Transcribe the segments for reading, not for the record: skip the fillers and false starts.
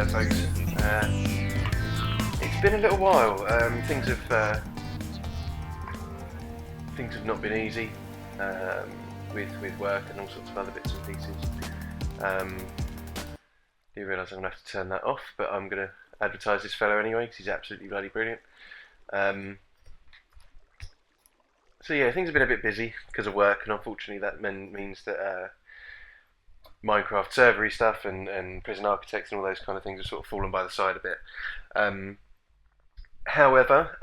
folks. It's been a little while. Things have not been easy with work and all sorts of other bits and pieces. Do realise I'm going to have to turn that off, but I'm going to advertise this fellow anyway because he's absolutely bloody brilliant. So yeah, things have been a bit busy because of work, and unfortunately that means that Minecraft servery stuff and Prison Architects and all those kind of things have sort of fallen by the side a bit. However,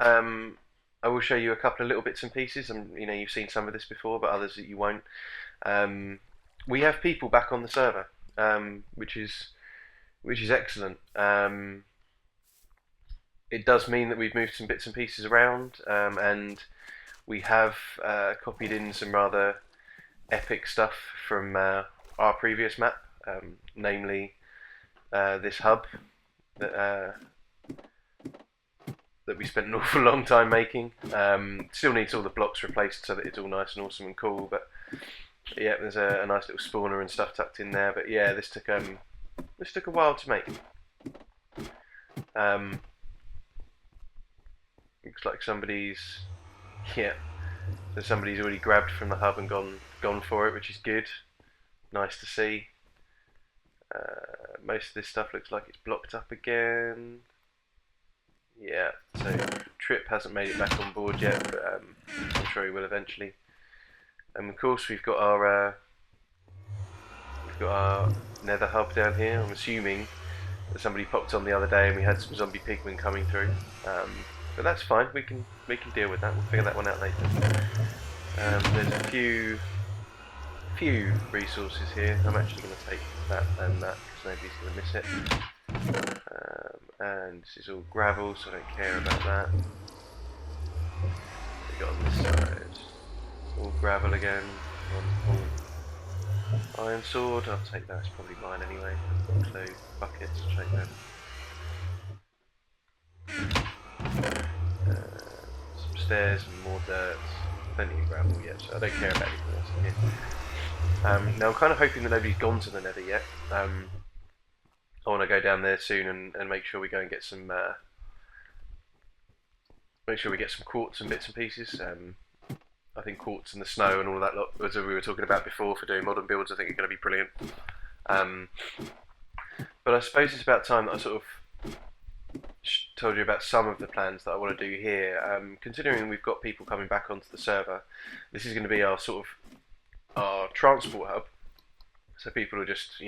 I will show you a couple of little bits and pieces. You've seen some of this before, but others that you won't. We have people back on the server, which is excellent. It does mean that we've moved some bits and pieces around, and we have copied in some rather epic stuff from our previous map, namely this hub that we spent an awful long time making. Still needs all the blocks replaced so that it's all nice and awesome and cool, but yeah, there's a nice little spawner and stuff tucked in there. But yeah, this took a while to make. Looks like somebody's already grabbed from the hub and gone for it, which is good. Nice to see. Most of this stuff looks like it's blocked up again. Yeah, so Trip hasn't made it back on board yet, but I'm sure he will eventually. And of course we've got our Nether hub down here. I'm assuming that somebody popped on the other day and we had some zombie pigmen coming through. But that's fine. We can deal with that. We'll figure that one out later. There's a few resources here. I'm actually going to take that and that because nobody's going to miss it. And this is all gravel, so I don't care about that. We got on this side, all gravel again. Wonderful. Iron sword. I'll take that. It's probably mine anyway. Clay buckets. I'll take them. Some stairs and more dirt. Plenty of gravel yet, so I don't care about anything else in here. Now I'm kind of hoping that nobody's gone to the Nether yet. I want to go down there soon and make sure we go and get some quartz and bits and pieces. I think quartz and the snow and all that lot, as we were talking about before for doing modern builds, I think are going to be brilliant. But I suppose it's about time that I sort of told you about some of the plans that I want to do here. Considering we've got people coming back onto the server, this is going to be our transport hub. So people will just,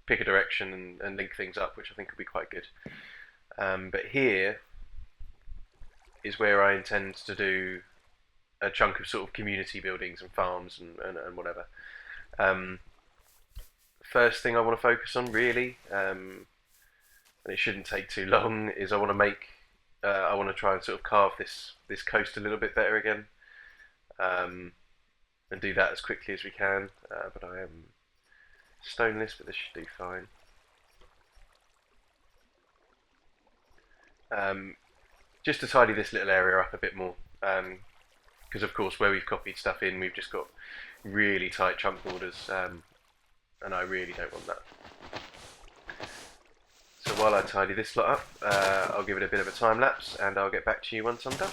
pick a direction and link things up, which I think will be quite good. But here is where I intend to do a chunk of sort of community buildings and farms and whatever. First thing I want to focus on really, and it shouldn't take too long, is I want to try and sort of carve this coast a little bit better again, and do that as quickly as we can. But I am stoneless, but this should do fine. Just to tidy this little area up a bit more, because of course where we've copied stuff in, we've just got really tight chunk borders, and I really don't want that. So while I tidy this lot up, I'll give it a bit of a time lapse and I'll get back to you once I'm done.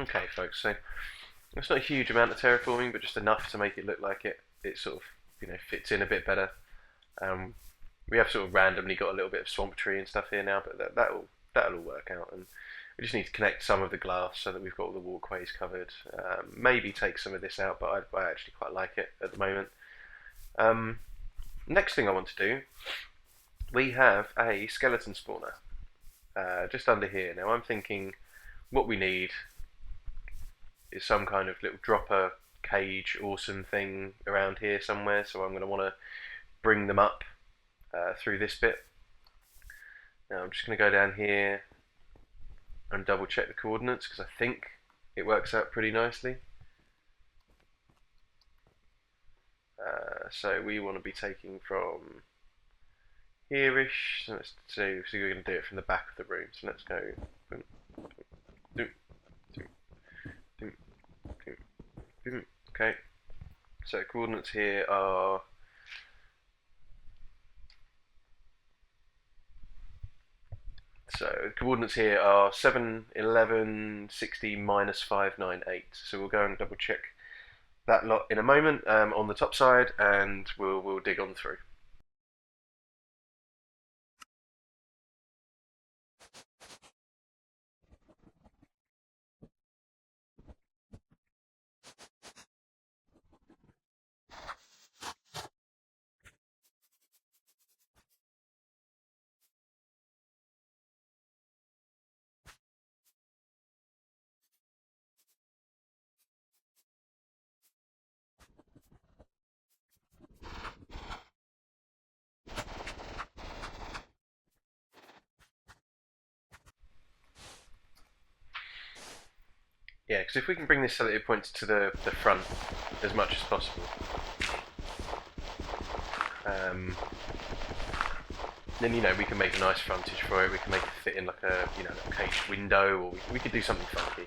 Okay, folks. So it's not a huge amount of terraforming, but just enough to make it look like it sort of fits in a bit better. Um, we have sort of randomly got a little bit of swamp tree and stuff here now, but that'll all work out. And we just need to connect some of the glass so that we've got all the walkways covered. Maybe take some of this out, but I actually quite like it at the moment. Next thing I want to do, we have a skeleton spawner just under here. Now I'm thinking what we need is some kind of little dropper cage awesome thing around here somewhere, so I'm going to want to bring them up through this bit. Now I'm just going to go down here and double check the coordinates because I think it works out pretty nicely. So we want to be taking from here-ish, so let's see, so we're going to do it from the back of the room, so let's go boom, boom, boom, boom, boom, boom. Okay, so coordinates here are So coordinates here are 7, 11, 60, minus 5, 9, 8. So we'll go and double check that lot in a moment on the top side, and we'll dig on through. Yeah, because if we can bring this so that it points to the front as much as possible, then we can make a nice frontage for it. We can make it fit in like a little caged window, or we could do something funky.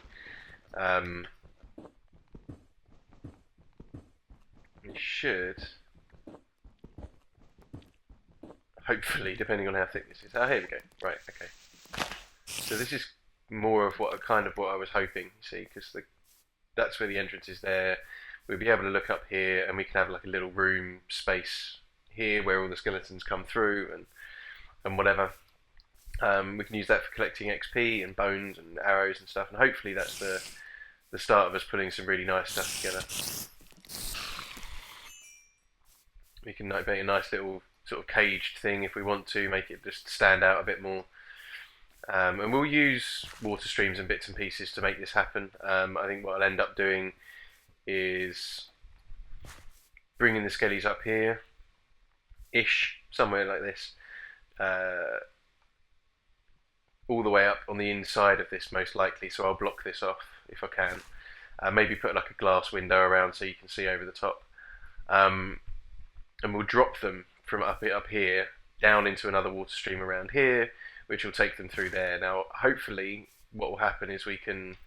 It should, hopefully, depending on how thick this is. Oh, here we go. Right, okay. So this is more of what I was hoping. You see, because that's where the entrance is there. We'll be able to look up here, and we can have like a little room space here where all the skeletons come through and whatever. We can use that for collecting XP and bones and arrows and stuff, and hopefully that's the start of us putting some really nice stuff together. We can make a nice little sort of caged thing if we want to, make it just stand out a bit more. And we'll use water streams and bits and pieces to make this happen. I think what I'll end up doing is bringing the skellies up here, somewhere like this, all the way up on the inside of this most likely, so I'll block this off if I can. Maybe put like a glass window around so you can see over the top. And we'll drop them from up here down into another water stream around here, which will take them through there. Now, hopefully, what will happen is we can...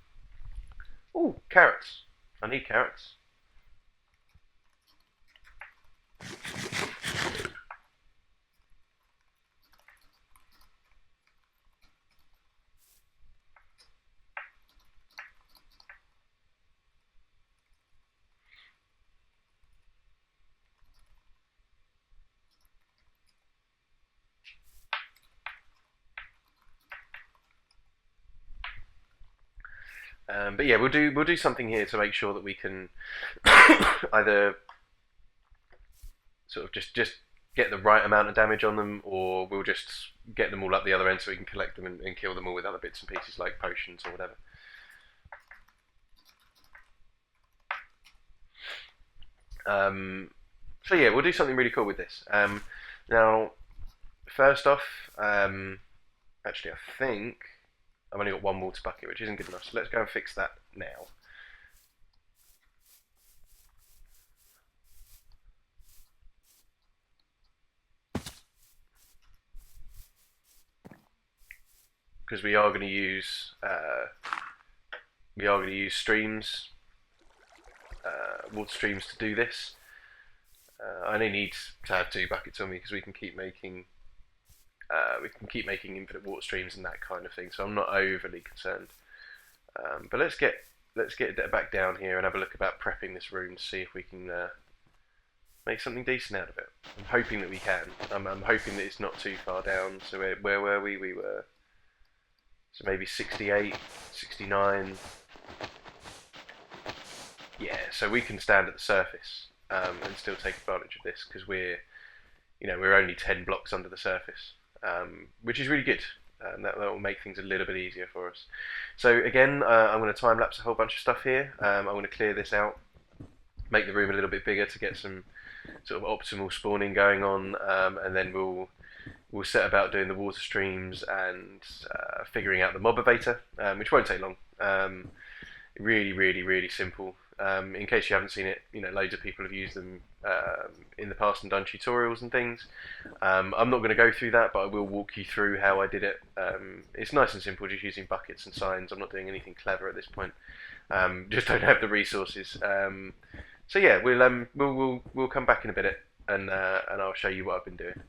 Ooh, carrots. I need carrots. But yeah, we'll do something here to make sure that we can either sort of just get the right amount of damage on them, or we'll just get them all up the other end so we can collect them and kill them all with other bits and pieces like potions or whatever. So yeah, we'll do something really cool with this. Now, first off, actually I think I've only got one water bucket, which isn't good enough, so let's go and fix that now. Because we are going to use streams, water streams to do this. I only need to have 2 buckets on me because we can keep making infinite water streams and that kind of thing. So I'm not overly concerned. But let's get let's get back down here and have a look about prepping this room to see if we can make something decent out of it. I'm hoping that we can. I'm hoping that it's not too far down. So where were we? We were so maybe 68, 69. Yeah, so we can stand at the surface and still take advantage of this because we're only 10 blocks under the surface, which is really good. That will make things a little bit easier for us. So again, I'm going to time lapse a whole bunch of stuff here. I'm going to clear this out, make the room a little bit bigger to get some sort of optimal spawning going on, and then we'll set about doing the water streams and figuring out the mob evator, which won't take long. Really, really, really simple. In case you haven't seen it, loads of people have used them in the past and done tutorials and things. I'm not going to go through that, but I will walk you through how I did it. It's nice and simple, just using buckets and signs. I'm not doing anything clever at this point. Just don't have the resources. So yeah, we'll come back in a bit and I'll show you what I've been doing.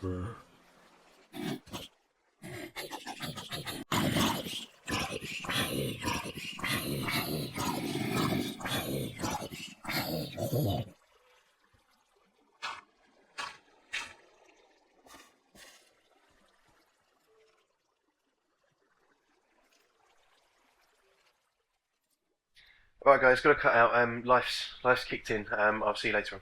Right, guys, got to cut out. Life's kicked in. I'll see you later on.